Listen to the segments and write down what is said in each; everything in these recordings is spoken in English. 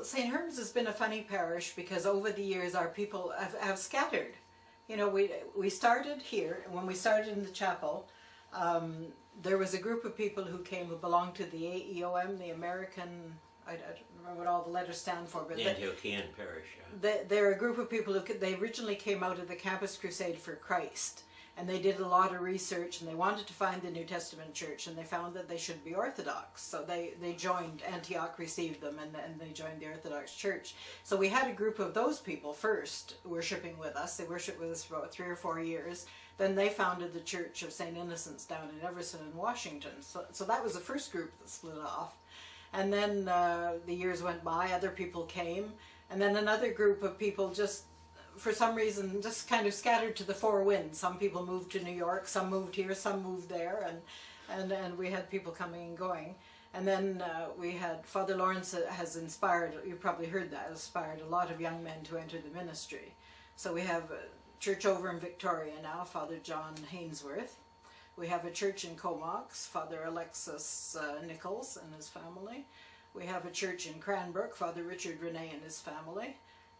St. Herman's has been a funny parish because over the years our people have scattered. You know, we started here, and when we started in the chapel, there was a group of people who came who belonged to the AEOM, the American, I don't remember what all the letters stand for, but the Antiochian parish. Yeah. They're a group of people who they originally came out of the Campus Crusade for Christ, and they did a lot of research, and they wanted to find the New Testament church, and they found that they should be Orthodox. So they joined, Antioch received them, and they joined the Orthodox Church. So we had a group of those people first worshipping with us. They worshipped with us for about 3 or 4 years. Then they founded the Church of St. Innocents down in Everson in Washington. So that was the first group that split off. And then the years went by, other people came, and then another group of people just, for some reason, just kind of scattered to the four winds. Some people moved to New York, some moved here, some moved there, and we had people coming and going. And then we had, Father Lawrence has inspired, you probably heard that, inspired a lot of young men to enter the ministry. So we have a church over in Victoria now, Father John Hainsworth. We have a church in Comox, Father Alexis Nichols and his family. We have a church in Cranbrook, Father Richard Renee and his family.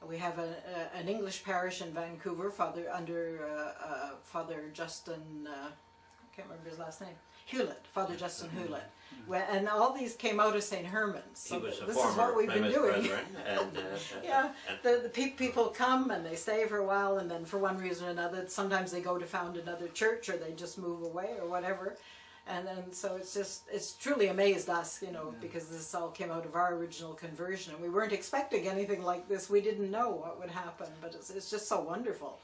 We have an English parish in Vancouver, under Father Justin, I can't remember his last name, Hewlett, Father Justin Hewlett. And all these came out of St. Herman's. So this is what we've been doing. Yeah, the people come and they stay for a while, and then for one reason or another, sometimes they go to found another church, or they just move away, or whatever. And then, so it's truly amazed us, you know, because this all came out of our original conversion, and we weren't expecting anything like this. We didn't know what would happen, but it's just so wonderful,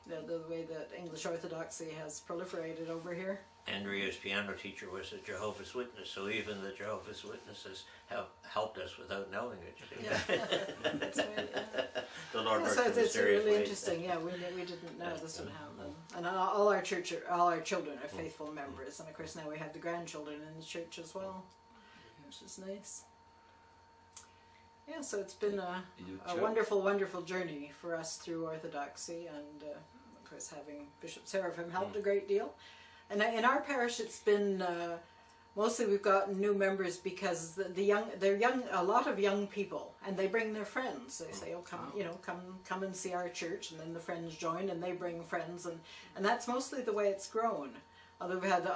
you know, the way that English Orthodoxy has proliferated over here. Andrea's piano teacher was a Jehovah's Witness, so even the Jehovah's Witnesses have helped us without knowing it. Yeah, that's right. Yeah. The Lord works so in it's really ways. Interesting. Yeah, we didn't know this would happen. And all our children are faithful members, and of course now we have the grandchildren in the church as well, which is nice. Yeah, so it's been a wonderful, wonderful journey for us through Orthodoxy, and of course having Bishop SERAPHIM helped a great deal. And in our parish, it's been mostly we've gotten new members because they're young, a lot of young people, and they bring their friends. They say, "Oh, come, you know, come and see our church," and then the friends join, and they bring friends, and that's mostly the way it's grown. Although we've had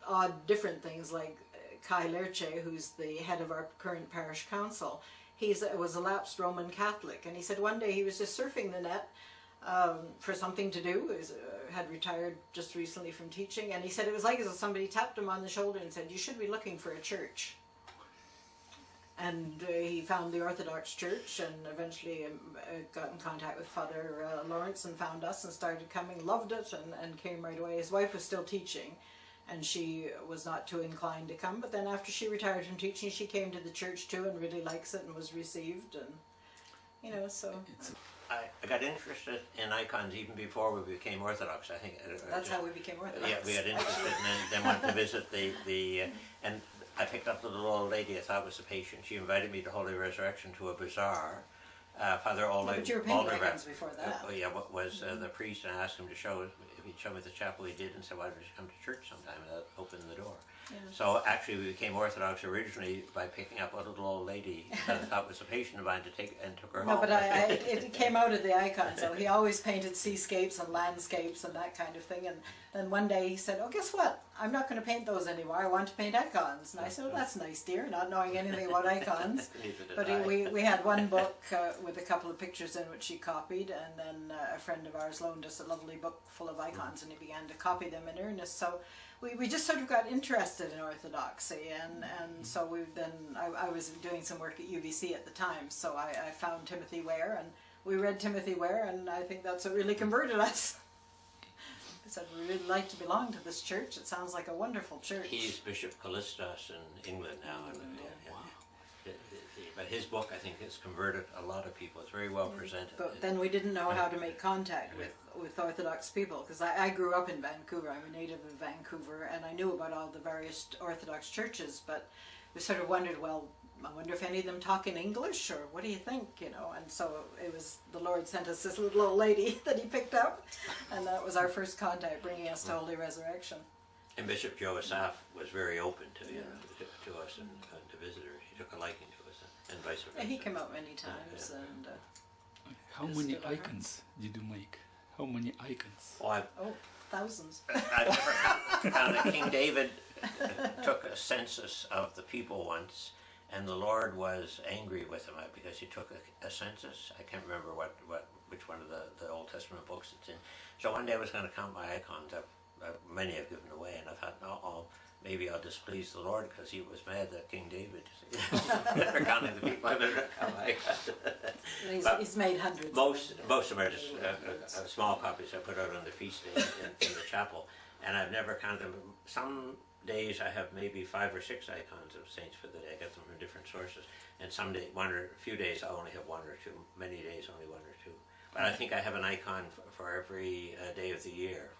odd different things like Kai Lerche, who's the head of our current parish council. He was a lapsed Roman Catholic, and he said one day he was just surfing the net for something to do. He had retired just recently from teaching, and he said it was like as if somebody tapped him on the shoulder and said, "You should be looking for a church." And he found the Orthodox Church, and eventually got in contact with Father Lawrence and found us and started coming, loved it, and came right away. His wife was still teaching, and she was not too inclined to come, but then after she retired from teaching, she came to the church too and really likes it and was received, and you know, so. I got interested in icons even before we became Orthodox, I think. That's how we became Orthodox. Yeah, we got interested and then went to visit and I picked up the little old lady I thought was a patient. She invited me to Holy Resurrection to a bazaar. Father Alder. But you were painting icons before that. Oh yeah, what was the priest, and I asked him to show if he'd show me the chapel. He did, and said, "Why don't you come to church sometime?" And that opened the door. Yeah. So actually we became Orthodox originally by picking up a little old lady that I thought was a patient of mine and took her home. No, but it came out of the icons. So he always painted seascapes and landscapes and that kind of thing. And then one day he said, "Oh, guess what? I'm not going to paint those anymore. I want to paint icons." And I said, "Oh, that's nice, dear," not knowing anything about icons. But we had one book with a couple of pictures in which he copied, and then a friend of ours loaned us a lovely book full of icons, and he began to copy them in earnest. So we just sort of got interested in Orthodoxy, and so I was doing some work at UBC at the time, so I found Timothy Ware, and we read Timothy Ware, and I think that's what really converted us. I said, "We really like to belong to this church. It sounds like a wonderful church." He's Bishop Callistos in England now. Wow. But his book, I think, has converted a lot of people. It's very well presented. But then we didn't know how to make contact with Orthodox people, because I grew up in Vancouver. I'm a native of Vancouver, and I knew about all the various Orthodox churches, but we sort of wondered, well, I wonder if any of them talk in English, or what do you think, you know? And so it was, the Lord sent us this little old lady that he picked up, and that was our first contact, bringing us to Holy Resurrection. And Bishop Joe Asaph was very open to us and to visitors. He took a liking to us. and vice versa. Yeah, he came out many times, and how many icons did you make? How many icons? oh, thousands. I found that King David took a census of the people once, and the Lord was angry with him because he took a census. I can't remember which one of the Old Testament books it's in. So one day I was going to count my icons. Many I've given away, and I thought, no, maybe I'll displease the Lord because he was mad that King David. They're counting the people. I better count my icons. He's made hundreds. Most of them are just small copies I put out on the feast day in the chapel, and I've never counted them. Some days I have maybe 5 or 6 icons of saints for the day. I get them from different sources, and some day, a few days I only have 1 or 2. Many days only 1 or 2. But I think I have an icon for every day of the year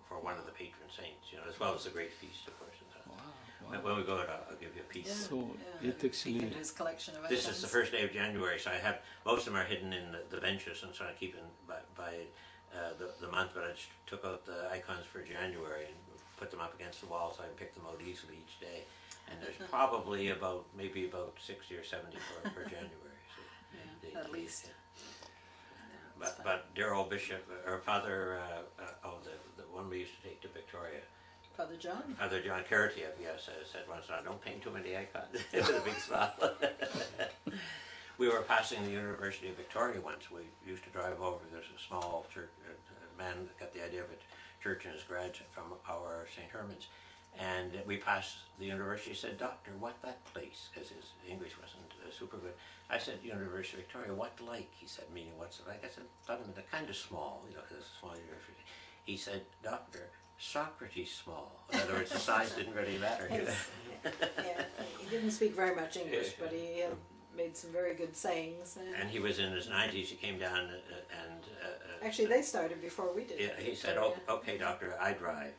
for one of the patron saints, as well as the great feast, of course. Wow. When we go out, I'll give you a piece. So it actually. His collection of This icons. is the first day of January, so I have most of them are hidden in the benches, and so I keep them by the month. But I just took out the icons for January and put them up against the wall, so I can pick them out easily each day. And there's probably maybe about 60 or 70 for January. So at least. But dear old Bishop, or Father, the one we used to take to Victoria, Father John? Father John Carity, yes, said once, don't paint too many icons, with a big smile. We were passing the University of Victoria once. We used to drive over. There's a small church, a man that got the idea of a church in his garage from our St. Herman's. And we passed the university. He said, Doctor, what that place? Because his English wasn't super good. I said, University of Victoria, what like? He said, meaning what's it like? I said, thought of it kind of small, because it's a small university. He said, Doctor, Socrates small. In other words, the size didn't really matter. Yeah, he didn't speak very much English, but he made some very good sayings. And he was in his 90s. He came down and... actually, they started before we did. Yeah, he said, okay, Doctor, I drive.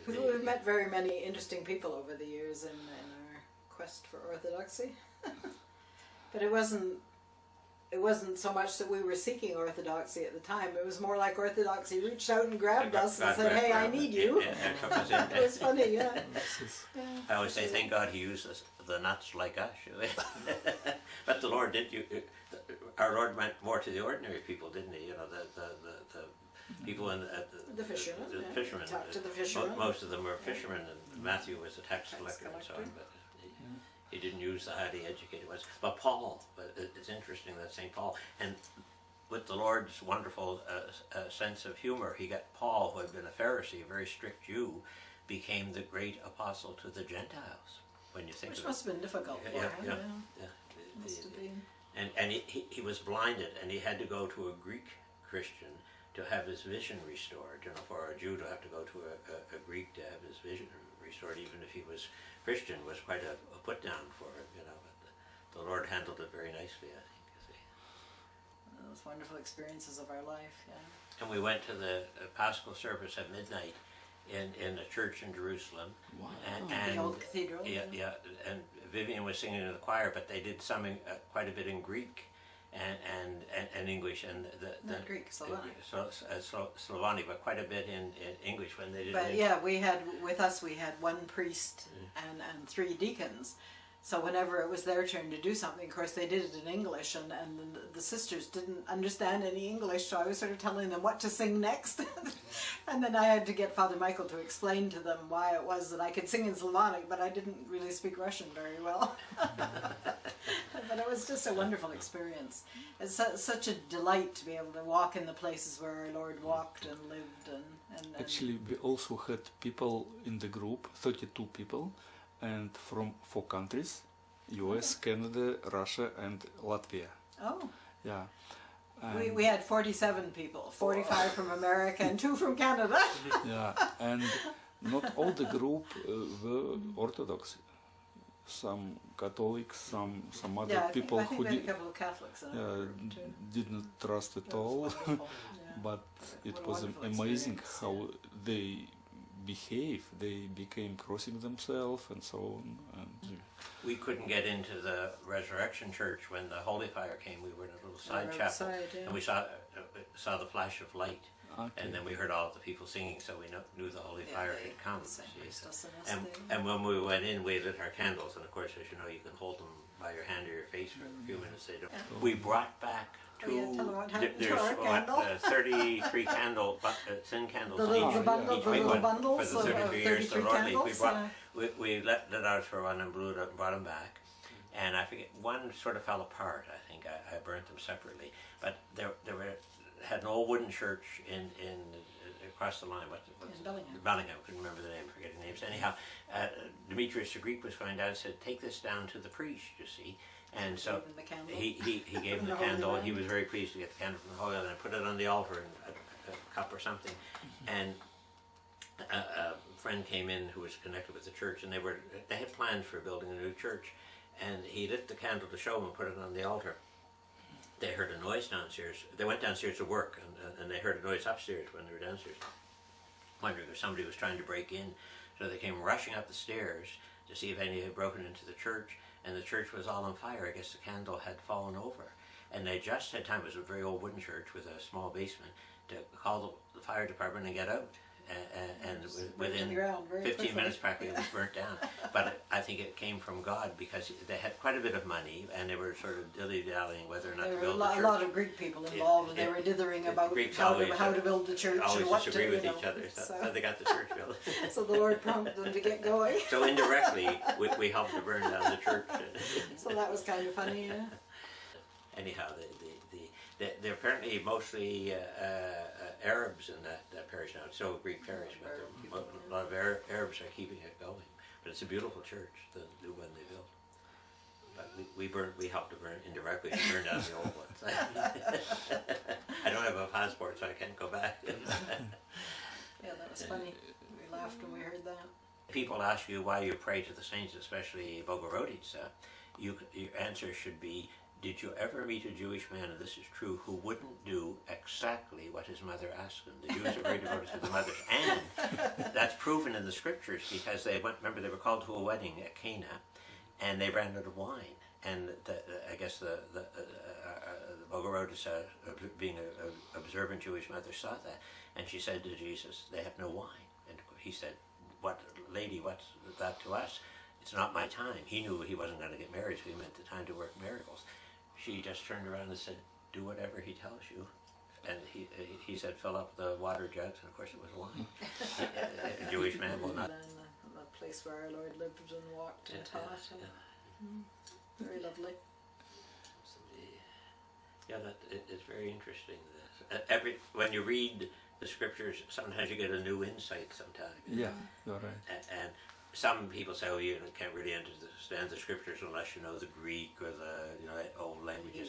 We've met very many interesting people over the years in our quest for orthodoxy. But it wasn't so much that we were seeking orthodoxy at the time. It was more like orthodoxy reached out and grabbed us and said, hey, I need you. It was funny, yeah. I always say, thank God he uses the nuts like us. But the Lord our Lord went more to the ordinary people, didn't he? The people in the fishermen. The fishermen. Talk to the fishermen. Most of them were fishermen, and Matthew was a tax collector and so on. But he didn't use the highly educated ones. But Paul, it's interesting that St. Paul, and with the Lord's wonderful sense of humor, he got Paul, who had been a Pharisee, a very strict Jew, became the great apostle to the Gentiles. When you think Which of must have been difficult for him. yeah. Must have been. And he was blinded, and he had to go to a Greek Christian to have his vision restored. For a Jew to have to go to a Greek to have his vision restored, even if he was Christian, was quite a put down for him. But the Lord handled it very nicely, I think. Those wonderful experiences of our life, yeah. And we went to the Paschal service at midnight in a church in Jerusalem. Wow. And the old cathedral. Yeah. And Vivian was singing in the choir, but they did some quite a bit in Greek and English, and Not Greek, Slavonic. Slavonic, but quite a bit in English when they did. But yeah, we had 1 priest and 3 deacons. So whenever it was their turn to do something, of course they did it in English, and the sisters didn't understand any English, so I was sort of telling them what to sing next. And then I had to get Father Michael to explain to them why it was that I could sing in Slavonic, but I didn't really speak Russian very well. But it was just a wonderful experience. It's such a delight to be able to walk in the places where our Lord walked and lived. And Actually, we also had people in the group, 32 people, and from 4 countries, US, Canada, Russia, and Latvia. Oh. Yeah. We had 47 people, 45 from America and 2 from Canada. Yeah, and not all the group were Orthodox. Some Catholics, some other people I think who we had a couple of Catholics in our group too. didn't trust at all. But it was amazing how they behave. They became crossing themselves and so on. And we couldn't get into the Resurrection Church when the Holy Fire came. We were in a little side chapel, and we saw the flash of light. Okay. And then we heard all of the people singing, so we knew the Holy Fire had come. Christos And when we went in, we lit our candles, and of course, as you know, you can hold them by your hand or your face for a few minutes. They don't. We brought back two. Tell them what happened to There's our candle. 33 candle, thin candles. The little, each, the bundle, each the big little one bundles for the of 33 years. So 33 Lord, candles. we let it out for one and blew it up and brought them back. And I forget, one sort of fell apart. I think I burnt them separately. But had an old wooden church in across the line. In Bellingham. Bellingham. Couldn't remember the name. Forgetting names. Anyhow, Demetrius the Greek was going down and said, "Take this down to the priest." You see. And so he gave him the candle. He was very pleased to get the candle from the Holy Land and put it on the altar in a cup or something. And a friend came in who was connected with the church, and they had plans for building a new church. And he lit the candle to show them and put it on the altar. They heard a noise downstairs. They went downstairs to work, and they heard a noise upstairs when they were downstairs, wondering if somebody was trying to break in. So they came rushing up the stairs to see if any had broken into the church, and the church was all on fire. I guess the candle had fallen over. And they just had time, it was a very old wooden church with a small basement, to call the fire department and get out. And within 15 minutes practically it was burnt down. But I think it came from God because they had quite a bit of money and they were sort of dilly-dallying whether or not to build the church. There were a lot of Greek people involved and they were dithering about how to build the church and what to do. Always disagree with each other, so they got the church built. So the Lord prompted them to get going. So indirectly we helped to burn down the church. So that was kind of funny, yeah. Anyhow, they're apparently mostly Arabs in that parish now. It's still a Greek parish, but a lot of Arabs are keeping it going. But it's a beautiful church, the new one they built. But we helped to burn indirectly to burn down the old ones. I don't have a passport, so I can't go back. Yeah, that was funny. We laughed when we heard that. People ask you why you pray to the saints, especially Bogorodica. Your answer should be, did you ever meet a Jewish man, and this is true, who wouldn't do exactly what his mother asked him? The Jews are very devoted to their mothers, and that's proven in the scriptures because they went. Remember, they were called to a wedding at Cana, and they ran out of wine. And I guess the Bogorodica, being an observant Jewish mother, saw that, and she said to Jesus, "They have no wine." And he said, "What, lady? What's that to us? It's not my time." He knew he wasn't going to get married, so he meant the time to work miracles. She just turned around and said, "Do whatever he tells you." And he said, "Fill up the water jugs," and of course it was wine. A Jewish man will not. And the place where our Lord lived and walked and taught. Very lovely. Yeah, it's very interesting. When you read the scriptures, sometimes you get a new insight sometimes. Yeah, you're right. And some people say, "Oh, you can't really understand the scriptures unless you know the Greek or the old languages."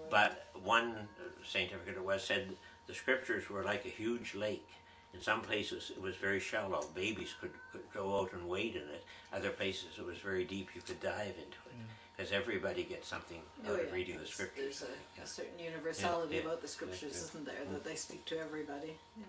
But one saint, I forget who it was, said the scriptures were like a huge lake. In some places it was very shallow. Babies could go out and wade in it. Other places it was very deep. You could dive into it. Because everybody gets something out of reading the scriptures. There's a certain universality about the scriptures, isn't there, that they speak to everybody. Yeah.